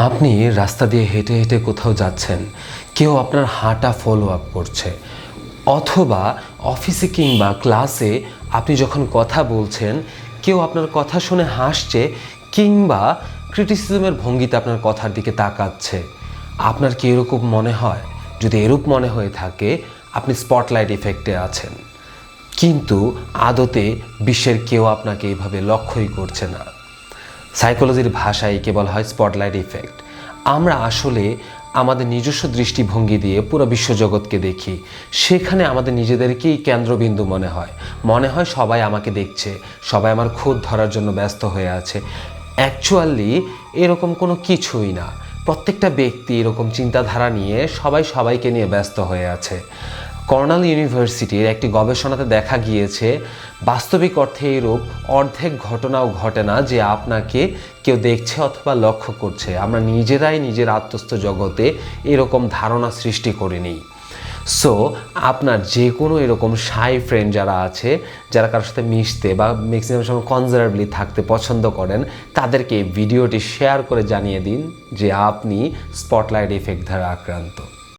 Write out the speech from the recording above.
আপনি রাস্তা দিয়ে হেঁটে হেঁটে কোথাও যাচ্ছেন, কেউ আপনার হাঁটা ফলো আপ করছে, অথবা অফিসে কিংবা ক্লাসে আপনি যখন কথা বলছেন কেউ আপনার কথা শুনে হাসছে কিংবা ক্রিটিসিজমের ভঙ্গিতে আপনার কথার দিকে তাকাচ্ছে। আপনার কি এরকম মনে হয়? যদি এরূপ মনে হয়ে থাকে, আপনি স্পটলাইট ইফেক্টে আছেন, কিন্তু আদতে বিশ্বের কেউ আপনাকে এইভাবে লক্ষ্যই করছে না। সাইকোলজির ভাষায় একে বলা হয় স্পটলাইট ইফেক্ট। আমরা আসলে আমাদের নিজস্ব দৃষ্টিভঙ্গি দিয়ে পুরো বিশ্বজগৎকে দেখি, সেখানে আমাদের নিজেদেরকেই কেন্দ্রবিন্দু মনে হয় সবাই আমাকে দেখছে, সবাই আমার খুঁত ধরার জন্য ব্যস্ত হয়ে আছে। অ্যাকচুয়ালি এরকম কোনো কিছুই না। প্রত্যেকটা ব্যক্তি এরকম চিন্তাধারা নিয়ে সবাইকে নিয়ে ব্যস্ত হয়ে আছে। কর্নেল ইউনিভার্সিটির একটি গবেষণাতে দেখা গিয়েছে, বাস্তবিক অর্থে এরূপ অর্ধেক ঘটনাও ঘটে না যে আপনাকে কেউ দেখছে অথবা লক্ষ্য করছে। আমরা নিজেরাই নিজের আত্মস্থ জগতে এরকম ধারণা সৃষ্টি করে নিই। সো আপনার যে কোনো এরকম শাই ফ্রেন্ড যারা আছে, যারা কারোর সাথে মিশতে বা ম্যাক্সিমাম সময় কনজারভেটিভলি থাকতে পছন্দ করেন, তাদেরকে ভিডিওটি শেয়ার করে জানিয়ে দিন যে আপনি স্পটলাইট ইফেক্ট দ্বারা আক্রান্ত।